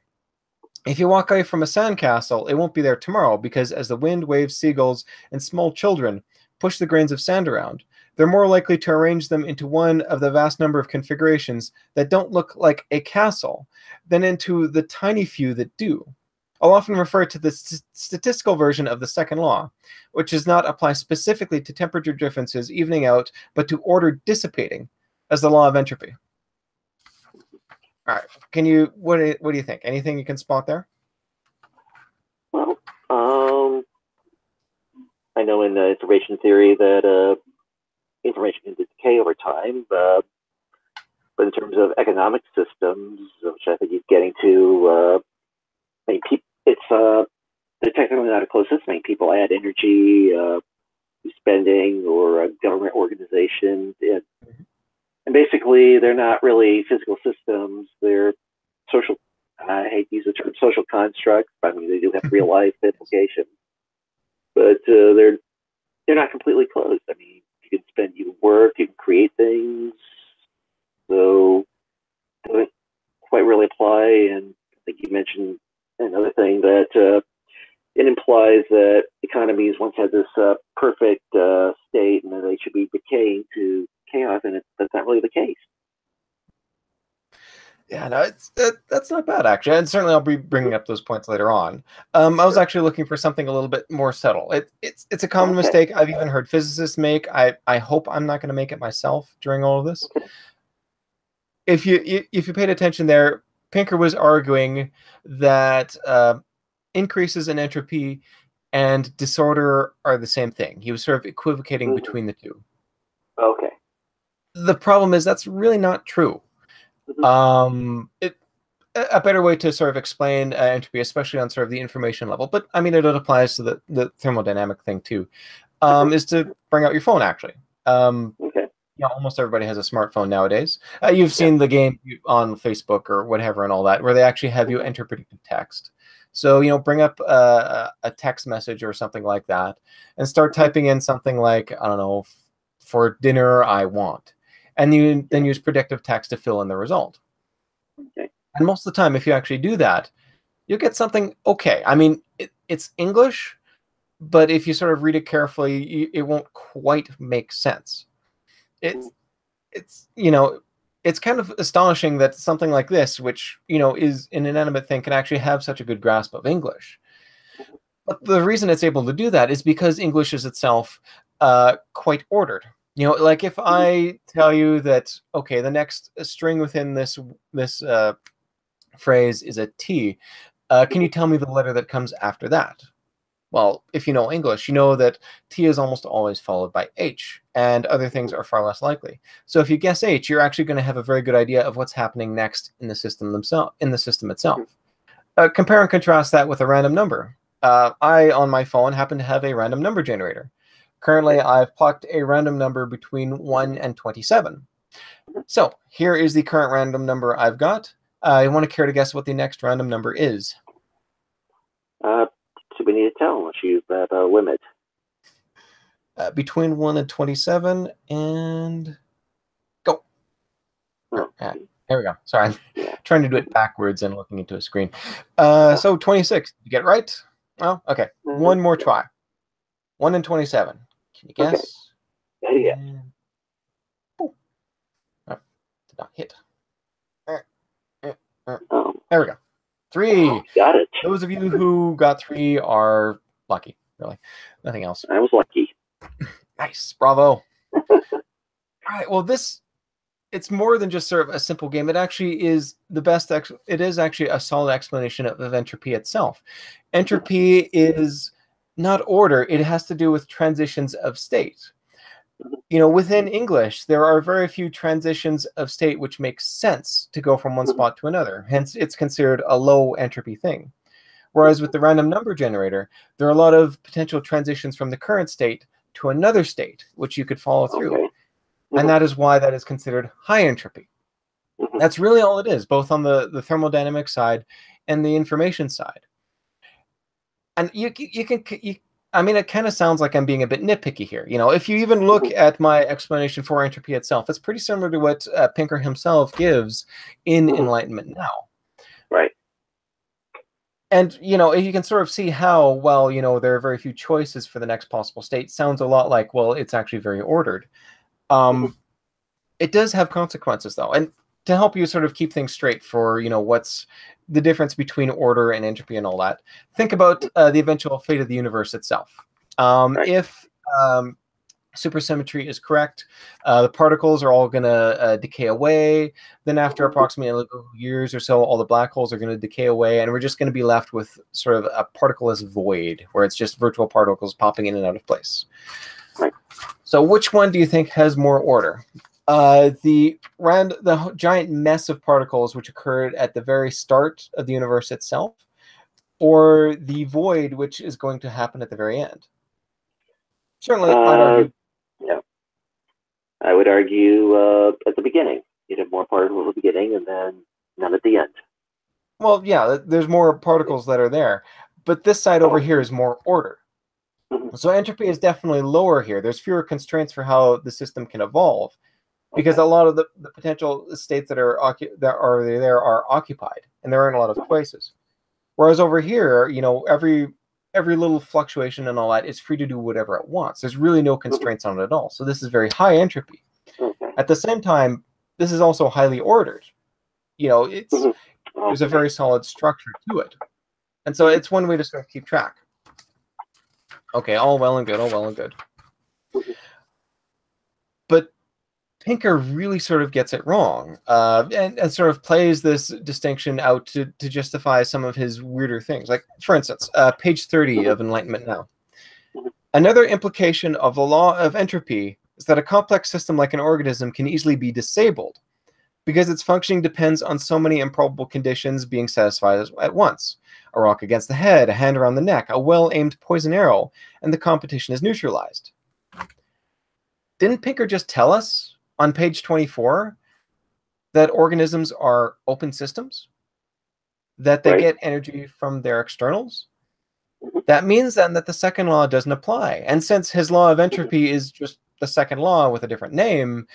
If you walk away from a sandcastle, it won't be there tomorrow, because as the wind, waves, seagulls, and small children push the grains of sand around, they're more likely to arrange them into one of the vast number of configurations that don't look like a castle than into the tiny few that do. I'll often refer to the statistical version of the second law, which does not apply specifically to temperature differences evening out, but to order dissipating, as the law of entropy. All right, what do you think? Anything you can spot there? Well, I know in information theory that information can decay over time, but in terms of economic systems, which I think he's getting to, they're technically not a closed system. I mean, people add energy, spending, or a government organization, and basically they're not really physical systems. They're social. I hate to use the term social constructs. I mean, they do have real life implications, but they're not completely closed. I mean, you can work, you can create things. So it doesn't quite really apply. And I think you mentioned another thing that it implies that economies once had this perfect state, and that they should be decaying to chaos, and that's not really the case. Yeah, no, that's not bad, actually. And certainly I'll be bringing up those points later on. I was actually looking for something a little bit more subtle. It's a common mistake I've even heard physicists make. I hope I'm not going to make it myself during all of this. If you paid attention there, Pinker was arguing that increases in entropy and disorder are the same thing. He was sort of equivocating between the two. Okay. The problem is that's really not true. A better way to sort of explain entropy, especially on sort of the information level, but I mean it applies to the thermodynamic thing too, is to bring out your phone, actually. Almost everybody has a smartphone nowadays. You've seen the game on Facebook or whatever and all that, where they actually have you enter predictive text. So, bring up a text message or something like that and start typing in something like, I don't know, for dinner I want. And you then use predictive text to fill in the result. And most of the time, if you actually do that, you'll get something okay. I mean, it's English, but if you sort of read it carefully, it won't quite make sense. It's kind of astonishing that something like this, which, is an inanimate thing, can actually have such a good grasp of English. But the reason it's able to do that is because English is itself quite ordered. Like if I tell you that, okay, the next string within this phrase is a T, can you tell me the letter that comes after that? Well, if you know English, you know that T is almost always followed by H, and other things are far less likely. So if you guess H, you're actually going to have a very good idea of what's happening next in the system itself. Compare and contrast that with a random number. I, on my phone, happen to have a random number generator. Currently, I've plucked a random number between 1 and 27. So here is the current random number I've got. I want to care to guess what the next random number is. So we need to tell unless you've got a limit. Between 1 and 27, and go. There we go. Sorry, I'm trying to do it backwards and looking into a screen. So 26. Did you get it right? Oh, okay. One more try. 1 and 27. Can you guess? Okay. Yeah. Oh, did not hit. There we go. 3. Got it. Those of you who got 3 are lucky, really. Nothing else. I was lucky. Nice. Bravo. All right. Well, it's more than just sort of a simple game. It actually is the best. It is actually a solid explanation of entropy itself. Entropy is not order. It has to do with transitions of state. You know, within English, there are very few transitions of state which make sense to go from one spot to another. Hence, it's considered a low entropy thing. Whereas with the random number generator, there are a lot of potential transitions from the current state to another state, which you could follow through. Okay. And that is why that is considered high entropy. That's really all it is, both on the thermodynamic side and the information side. And I mean, it kind of sounds like I'm being a bit nitpicky here. You know, if you even look at my explanation for entropy itself, it's pretty similar to what Pinker himself gives in Enlightenment Now. Right. And, you know, you can sort of see how, well, you know, there are very few choices for the next possible state. Sounds a lot like, well, it's actually very ordered. It does have consequences, though. And to help you sort of keep things straight for, you know, what's the difference between order and entropy and all that, think about the eventual fate of the universe itself. If supersymmetry is correct, the particles are all going to decay away. Then after approximately years or so, all the black holes are going to decay away, and we're just going to be left with sort of a particleless void, where it's just virtual particles popping in and out of place. So which one do you think has more order? The giant mess of particles which occurred at the very start of the universe itself, or the void which is going to happen at the very end? Certainly, I'd argue. Yeah, I would argue at the beginning. You'd have more particles at the beginning and then none at the end. Well, yeah, there's more particles that are there, but this side over here is more order. So entropy is definitely lower here. There's fewer constraints for how the system can evolve, because a lot of the potential states that are there are occupied, and there aren't a lot of choices. Whereas over here, you know, every little fluctuation and all that is free to do whatever it wants. There's really no constraints on it at all. So this is very high entropy. At the same time, this is also highly ordered. You know, there's a very solid structure to it, and so it's one way to sort of keep track. Okay, all well and good, all well and good. But Pinker really sort of gets it wrong, and sort of plays this distinction out to justify some of his weirder things. Like, for instance, page 30 of Enlightenment Now. Another implication of the law of entropy is that a complex system like an organism can easily be disabled because its functioning depends on so many improbable conditions being satisfied at once. A rock against the head, a hand around the neck, a well-aimed poison arrow, and the competition is neutralized. Didn't Pinker just tell us on page 24 that organisms are open systems? That they get energy from their externals? That means then that the second law doesn't apply. And since his law of entropy is just the second law with a different name,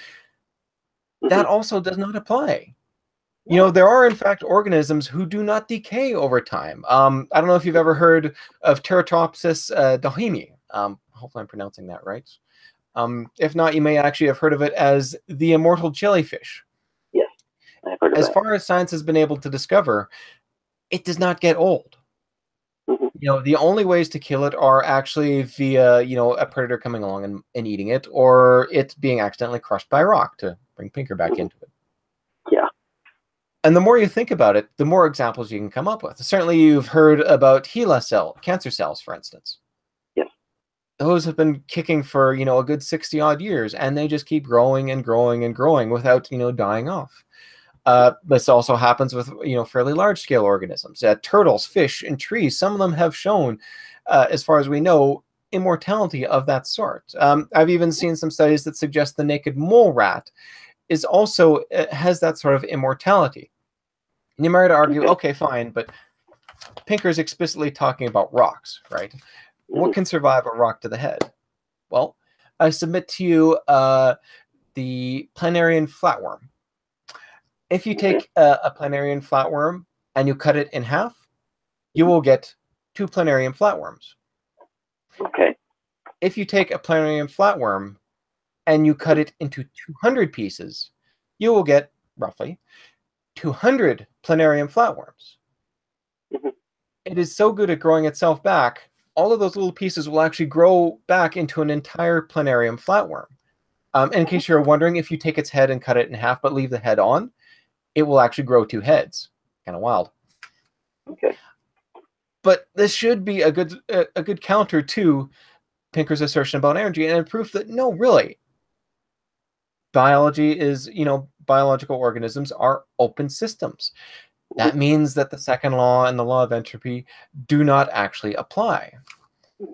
that also does not apply. You know, there are, in fact, organisms who do not decay over time. I don't know if you've ever heard of Teratopsis dohemi. Hopefully I'm pronouncing that right. If not, you may actually have heard of it as the immortal jellyfish. Yes, I've heard of that. As far as science has been able to discover, it does not get old. You know, the only ways to kill it are actually via, you know, a predator coming along and eating it, or it being accidentally crushed by a rock, to bring Pinker back into it. Yeah. And the more you think about it, the more examples you can come up with. Certainly you've heard about HeLa cancer cells, for instance. those have been kicking for, a good 60 odd years, and they just keep growing and growing and growing without, dying off. This also happens with, fairly large scale organisms. Turtles, fish, and trees, some of them have shown, as far as we know, immortality of that sort. I've even seen some studies that suggest the naked mole rat is also has that sort of immortality. And you might argue, okay, fine, but Pinker is explicitly talking about rocks, right? What can survive a rock to the head? Well, I submit to you the planarian flatworm. If you take a planarian flatworm and you cut it in half, you will get 2 planarian flatworms. Okay. If you take a planarian flatworm and you cut it into 200 pieces, you will get, roughly, 200 planarian flatworms. It is so good at growing itself back, all of those little pieces will actually grow back into an entire planarian flatworm. In case you're wondering, if you take its head and cut it in half but leave the head on, it will actually grow 2 heads. Kind of wild. Okay. But this should be a good counter to Pinker's assertion about energy, and a proof that no, really, biology is, biological organisms are open systems. That means that the second law and the law of entropy do not actually apply.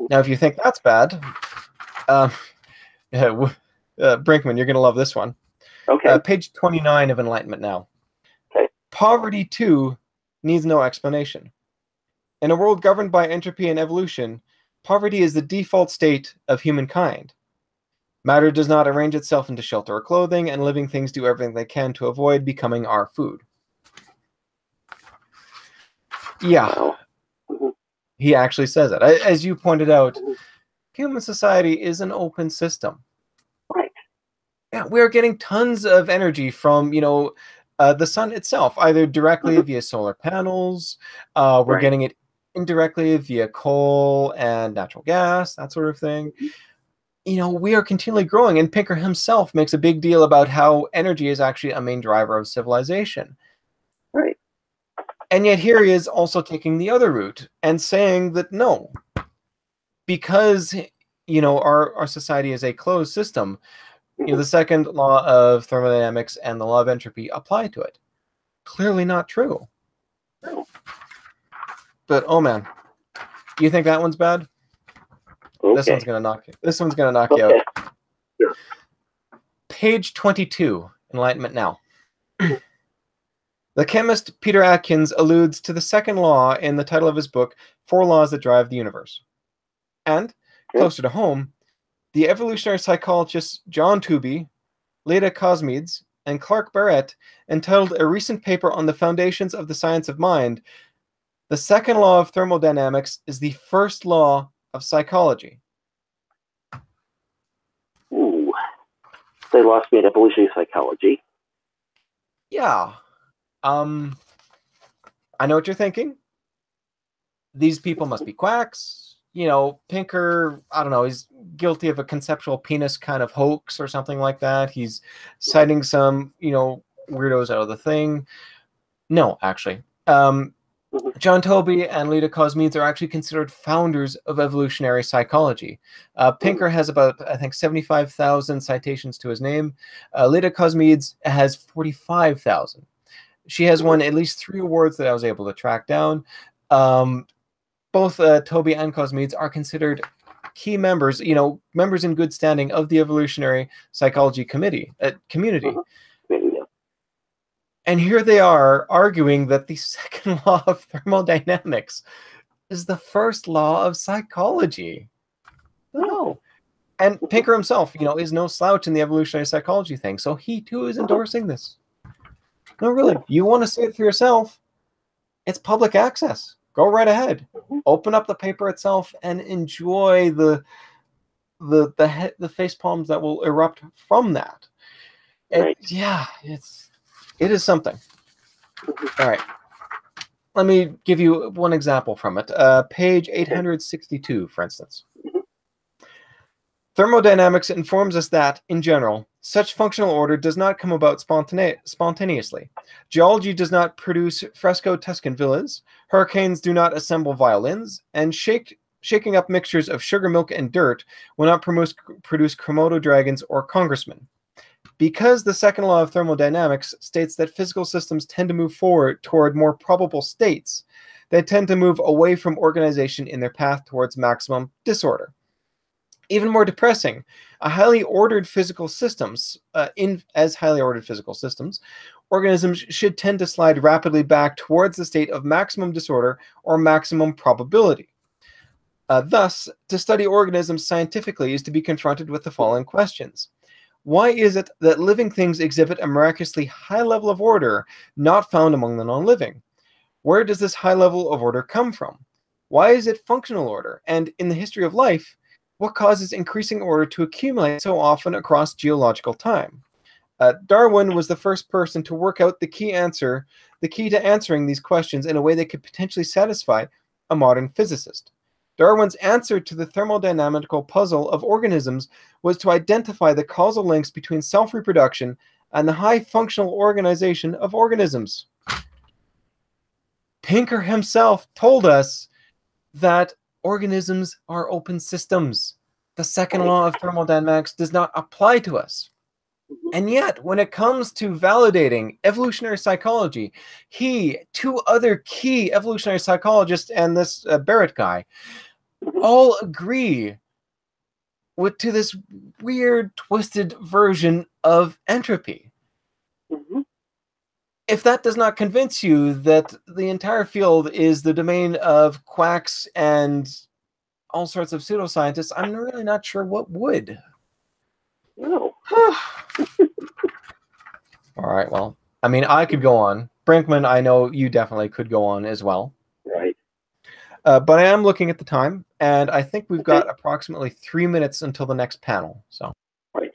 Now, if you think that's bad, Brinkman, you're going to love this one. Okay. Page 29 of Enlightenment Now. Okay. Poverty, too, needs no explanation. In a world governed by entropy and evolution, poverty is the default state of humankind. Matter does not arrange itself into shelter or clothing, and living things do everything they can to avoid becoming our food. Yeah, he actually says it. As you pointed out, human society is an open system. Right. Yeah, we're getting tons of energy from, the sun itself, either directly via solar panels. We're getting it indirectly via coal and natural gas, that sort of thing. We are continually growing, and Pinker himself makes a big deal about how energy is actually a main driver of civilization. Right. And yet here he is also taking the other route and saying that no, because, our society is a closed system, the second law of thermodynamics and the law of entropy apply to it. Clearly not true. No. But, oh man, you think that one's bad? Okay. This one's gonna knock you. This one's gonna knock you out. Sure. Page 22, Enlightenment Now. The chemist Peter Atkins alludes to the second law in the title of his book, 4 Laws That Drive the Universe. And, closer to home, the evolutionary psychologists John Tooby, Leda Cosmides, and Clark Barrett entitled a recent paper on the foundations of the science of mind, "The second law of thermodynamics is the first law of psychology." Ooh. They lost me at evolutionary psychology. Yeah. I know what you're thinking. These people must be quacks. Pinker, I don't know, he's guilty of a conceptual penis kind of hoax or something like that. He's citing some, weirdos out of the thing. No, actually. John Tooby and Leda Cosmides are actually considered founders of evolutionary psychology. Pinker has about, I think, 75,000 citations to his name. Leda Cosmides has 45,000. She has won at least 3 awards that I was able to track down. Both Tooby and Cosmides are considered key members, members in good standing of the evolutionary psychology community. And here they are arguing that the second law of thermodynamics is the first law of psychology. No. And Pinker himself, is no slouch in the evolutionary psychology thing, so he too is endorsing this. No, really, you want to see it for yourself, it's public access. Go right ahead. Open up the paper itself and enjoy the face palms that will erupt from that. Yeah, it is something. All right. Let me give you one example from it. Page 862, for instance. Thermodynamics informs us that, in general, such functional order does not come about spontaneously. Geology does not produce fresco Tuscan villas, hurricanes do not assemble violins, and shaking up mixtures of sugar, milk, and dirt will not produce Komodo dragons or congressmen. Because the second law of thermodynamics states that physical systems tend to move forward toward more probable states, they tend to move away from organization in their path towards maximum disorder. Even more depressing, highly ordered physical systems, organisms should tend to slide rapidly back towards the state of maximum disorder or maximum probability. Thus, to study organisms scientifically is to be confronted with the following questions. Why is it that living things exhibit a miraculously high level of order not found among the non-living? Where does this high level of order come from? Why is it functional order? And in the history of life, what causes increasing order to accumulate so often across geological time? Darwin was the first person to work out the key to answering these questions in a way that could potentially satisfy a modern physicist. Darwin's answer to the thermodynamical puzzle of organisms was to identify the causal links between self-reproduction and the high functional organization of organisms. Pinker himself told us that organisms are open systems. The second law of thermodynamics does not apply to us. And yet, when it comes to validating evolutionary psychology, two other key evolutionary psychologists, and this Barrett guy, all agree to this weird, twisted version of entropy. If that does not convince you that the entire field is the domain of quacks and all sorts of pseudoscientists, I'm really not sure what would. No. All right, well, I mean, I could go on. Brinkman, I know you definitely could go on as well. Right. But I am looking at the time, and I think we've got approximately 3 minutes until the next panel. So, right.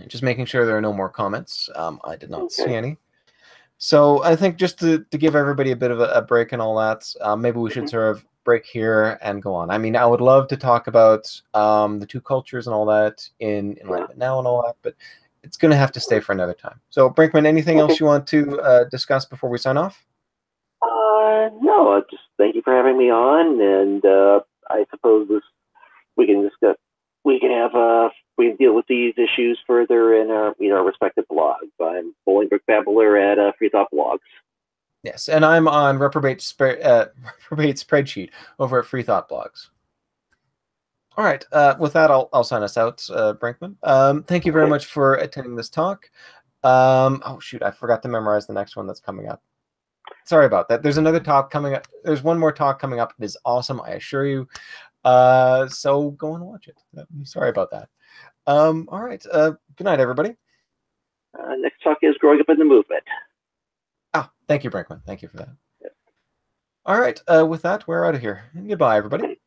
Just making sure there are no more comments. I did not see any. So I think just to give everybody a bit of a break and all that, maybe we should sort of break here and go on. I mean, I would love to talk about the two cultures and all that in Enlightenment Now and all that, but it's going to have to stay for another time. So, Brinkman, anything else you want to discuss before we sign off? No, just thank you for having me on, and I suppose we can discuss. We can deal with these issues further in our respective blogs. I'm Bolingbroke Babbler at Free Thought Blogs. Yes, and I'm on Reprobate Spreadsheet over at Free Thought Blogs. All right, with that, I'll sign us out, Brinkman. Thank you very much for attending this talk. Oh, shoot, I forgot to memorize the next one that's coming up. Sorry about that. There's another talk coming up. There's one more talk coming up. It is awesome, I assure you. So go and watch it. Sorry about that. All right, good night, everybody. Next talk is Growing Up in the Movement. Ah, thank you, Brinkman. Thank you for that. Yes. All right, with that, we're out of here. Goodbye, everybody.